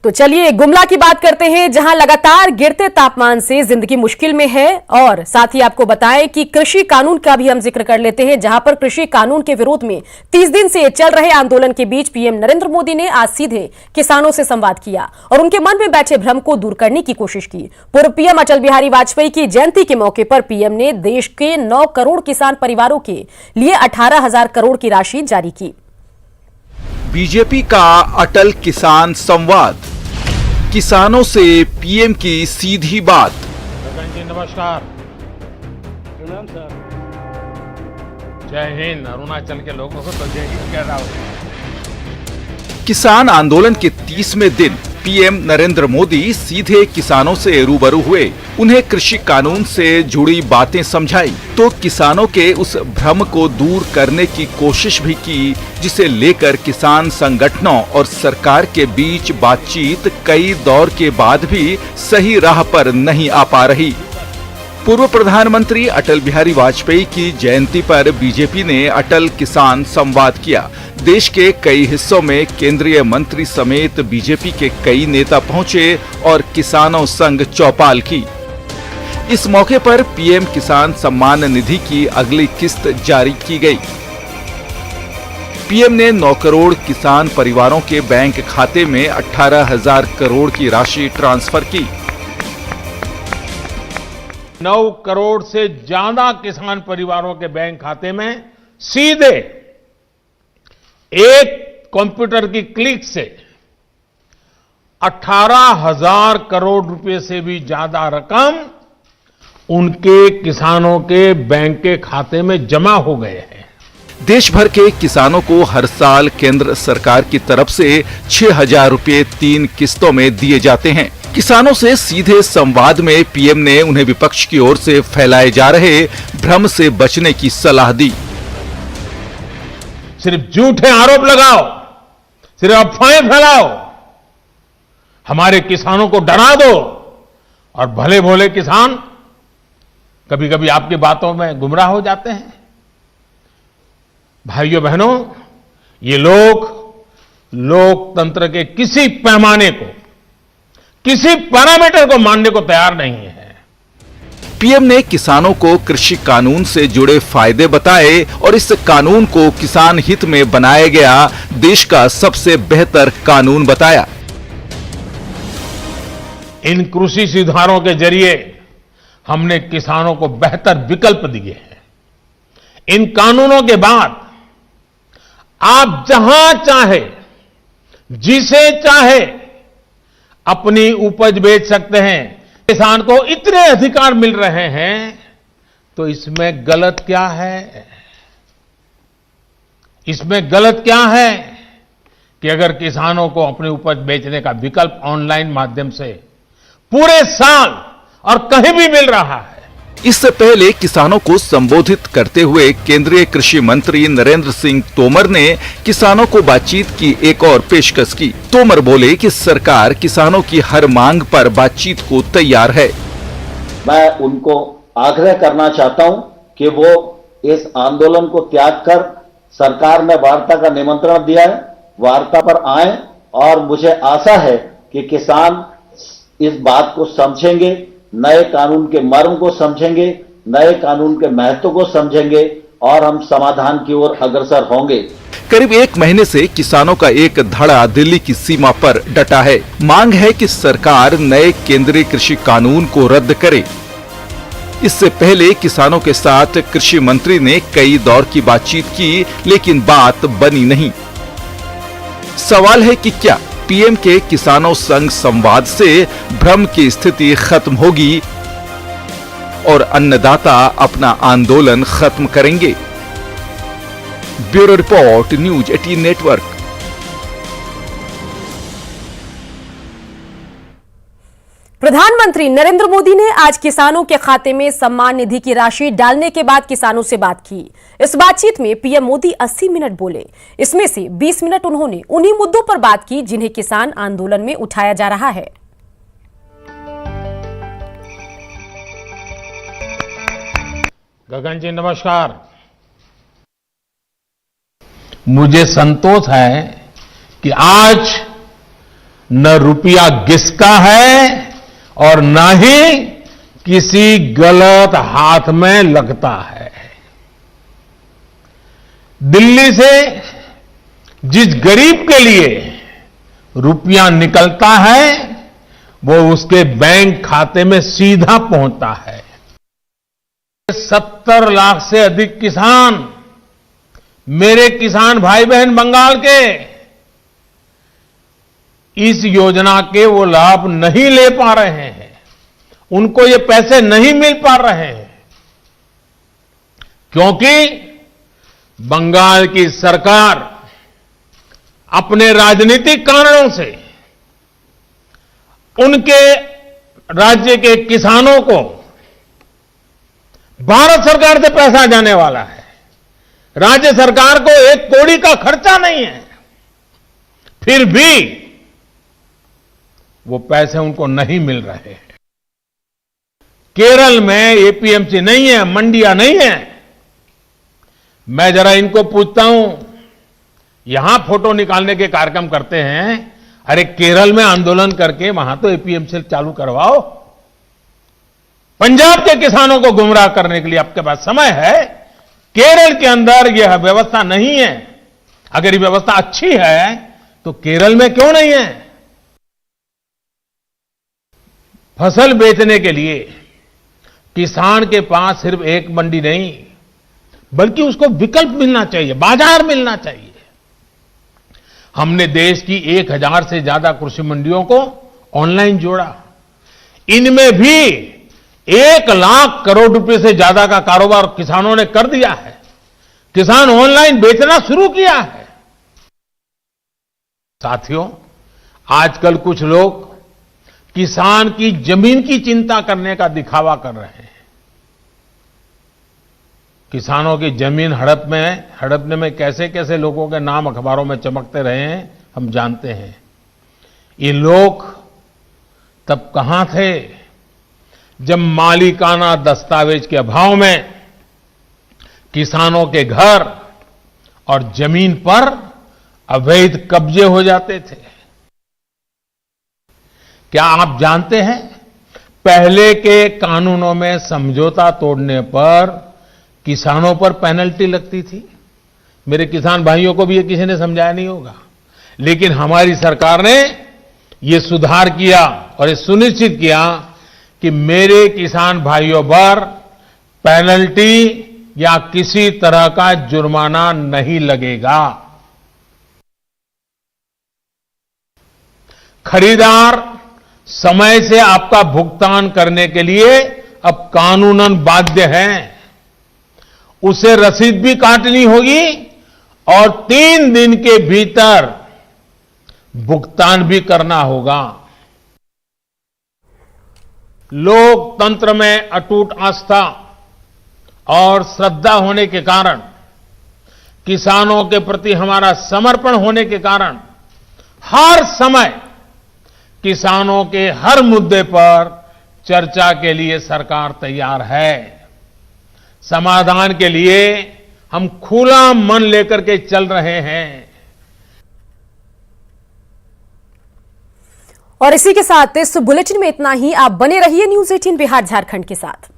तो चलिए गुमला की बात करते हैं, जहां लगातार गिरते तापमान से जिंदगी मुश्किल में है। और साथ ही आपको बताएं कि कृषि कानून का भी हम जिक्र कर लेते हैं, जहां पर कृषि कानून के विरोध में 30 दिन से चल रहे आंदोलन के बीच पीएम नरेंद्र मोदी ने आज सीधे किसानों से संवाद किया और उनके मन में बैठे भ्रम को दूर करने की कोशिश की। पूर्व पीएम अटल बिहारी वाजपेयी की जयंती के मौके पर पीएम ने देश के 9 करोड़ किसान परिवारों के लिए 18,000 करोड़ की राशि जारी की। बीजेपी का अटल किसान संवाद, किसानों से पीएम की सीधी बात। गगन जी नमस्कार। प्रणाम सर। जय हिंद। अरुणाचल के लोगों को तो जय हिंद कह रहा हूं। किसान आंदोलन के 30वें दिन पीएम नरेंद्र मोदी सीधे किसानों से रूबरू हुए, उन्हें कृषि कानून से जुड़ी बातें समझाई तो किसानों के उस भ्रम को दूर करने की कोशिश भी की, जिसे लेकर किसान संगठनों और सरकार के बीच बातचीत कई दौर के बाद भी सही राह पर नहीं आ पा रही। पूर्व प्रधानमंत्री अटल बिहारी वाजपेयी की जयंती पर बीजेपी ने अटल किसान संवाद किया। देश के कई हिस्सों में केंद्रीय मंत्री समेत बीजेपी के कई नेता पहुंचे और किसानों संग चौपाल की। इस मौके पर पीएम किसान सम्मान निधि की अगली किस्त जारी की गई। पीएम ने 9 करोड़ किसान परिवारों के बैंक खाते में 18,000 करोड़ की राशि ट्रांसफर की। 9 करोड़ से ज्यादा किसान परिवारों के बैंक खाते में सीधे एक कंप्यूटर की क्लिक से 18,000 करोड़ रुपए से भी ज्यादा रकम उनके किसानों के बैंक के खाते में जमा हो गए हैं। देश भर के किसानों को हर साल केंद्र सरकार की तरफ से 6,000 रुपए 3 किस्तों में दिए जाते हैं। किसानों से सीधे संवाद में पीएम ने उन्हें विपक्ष की ओर से फैलाए जा रहे भ्रम से बचने की सलाह दी। सिर्फ झूठे आरोप लगाओ, सिर्फ अफवाहें फैलाओ, हमारे किसानों को डरा दो और भले भोले किसान कभी कभी आपकी बातों में गुमराह हो जाते हैं। भाइयों बहनों, ये लोग लोकतंत्र के किसी पैमाने को, किसी पैरामीटर को मानने को तैयार नहीं है। पीएम ने किसानों को कृषि कानून से जुड़े फायदे बताए और इस कानून को किसान हित में बनाया गया देश का सबसे बेहतर कानून बताया। इन कृषि सुधारों के जरिए हमने किसानों को बेहतर विकल्प दिए हैं। इन कानूनों के बाद आप जहां चाहे, जिसे चाहे अपनी उपज बेच सकते हैं। किसान को इतने अधिकार मिल रहे हैं, तो इसमें गलत क्या है? इसमें गलत क्या है कि अगर किसानों को अपनी उपज बेचने का विकल्प ऑनलाइन माध्यम से पूरे साल और कहीं भी मिल रहा है। इससे पहले किसानों को संबोधित करते हुए केंद्रीय कृषि मंत्री नरेंद्र सिंह तोमर ने किसानों को बातचीत की एक और पेशकश की। तोमर बोले कि सरकार किसानों की हर मांग पर बातचीत को तैयार है। मैं उनको आग्रह करना चाहता हूं कि वो इस आंदोलन को त्याग कर, सरकार ने वार्ता का निमंत्रण दिया है, वार्ता पर आए और मुझे आशा है कि किसान इस बात को समझेंगे, नए कानून के मर्म को समझेंगे, नए कानून के महत्व को समझेंगे और हम समाधान की ओर अग्रसर होंगे। करीब 1 महीने से किसानों का एक धड़ा दिल्ली की सीमा पर डटा है। मांग है कि सरकार नए केंद्रीय कृषि कानून को रद्द करे। इससे पहले किसानों के साथ कृषि मंत्री ने कई दौर की बातचीत की, लेकिन बात बनी नहीं। सवाल है कि क्या पीएम के किसानों संग संवाद से भ्रम की स्थिति खत्म होगी और अन्नदाता अपना आंदोलन खत्म करेंगे? Bureau report, news 18 network. प्रधानमंत्री नरेंद्र मोदी ने आज किसानों के खाते में सम्मान निधि की राशि डालने के बाद किसानों से बात की। इस बातचीत में पीएम मोदी 80 मिनट बोले। इसमें से 20 मिनट उन्होंने उन्हीं मुद्दों पर बात की जिन्हें किसान आंदोलन में उठाया जा रहा है। गगन जी नमस्कार। मुझे संतोष है कि आज न रुपया किसका है और न ही किसी गलत हाथ में लगता है। दिल्ली से जिस गरीब के लिए रुपया निकलता है वो उसके बैंक खाते में सीधा पहुंचता है। 70 लाख से अधिक किसान, मेरे किसान भाई बहन बंगाल के, इस योजना के वो लाभ नहीं ले पा रहे हैं, उनको ये पैसे नहीं मिल पा रहे हैं, क्योंकि बंगाल की सरकार अपने राजनीतिक कारणों से उनके राज्य के किसानों को भारत सरकार से पैसा जाने वाला है, राज्य सरकार को 1 कौड़ी का खर्चा नहीं है, फिर भी वो पैसे उनको नहीं मिल रहे हैं। केरल में एपीएमसी नहीं है, मंडियां नहीं है। मैं जरा इनको पूछता हूं, यहां फोटो निकालने के कार्यक्रम करते हैं, अरे केरल में आंदोलन करके वहां तो एपीएमसी चालू करवाओ। पंजाब के किसानों को गुमराह करने के लिए आपके पास समय है। केरल के अंदर यह व्यवस्था नहीं है। अगर ये व्यवस्था अच्छी है तो केरल में क्यों नहीं है? फसल बेचने के लिए किसान के पास सिर्फ एक मंडी नहीं, बल्कि उसको विकल्प मिलना चाहिए, बाजार मिलना चाहिए। हमने देश की 1000 से ज्यादा कृषि मंडियों को ऑनलाइन जोड़ा। इनमें भी 1 लाख करोड़ रुपए से ज्यादा का कारोबार किसानों ने कर दिया है। किसान ऑनलाइन बेचना शुरू किया है। साथियों, आजकल कुछ लोग किसान की जमीन की चिंता करने का दिखावा कर रहे हैं। किसानों की जमीन हड़पने में कैसे कैसे लोगों के नाम अखबारों में चमकते रहे हैं, हम जानते हैं। ये लोग तब कहां थे जब मालिकाना दस्तावेज के अभाव में किसानों के घर और जमीन पर अवैध कब्जे हो जाते थे। क्या आप जानते हैं, पहले के कानूनों में समझौता तोड़ने पर किसानों पर पेनल्टी लगती थी। मेरे किसान भाइयों को भी ये किसी ने समझाया नहीं होगा, लेकिन हमारी सरकार ने ये सुधार किया और ये सुनिश्चित किया कि मेरे किसान भाइयों पर पेनल्टी या किसी तरह का जुर्माना नहीं लगेगा। खरीदार समय से आपका भुगतान करने के लिए अब कानूनन बाध्य है। उसे रसीद भी काटनी होगी और 3 दिन के भीतर भुगतान भी करना होगा। लोकतंत्र में अटूट आस्था और श्रद्धा होने के कारण, किसानों के प्रति हमारा समर्पण होने के कारण हर समय किसानों के हर मुद्दे पर चर्चा के लिए सरकार तैयार है। समाधान के लिए हम खुला मन लेकर के चल रहे हैं। और इसी के साथ इस बुलेटिन में इतना ही। आप बने रहिए न्यूज़ 18 बिहार झारखंड के साथ।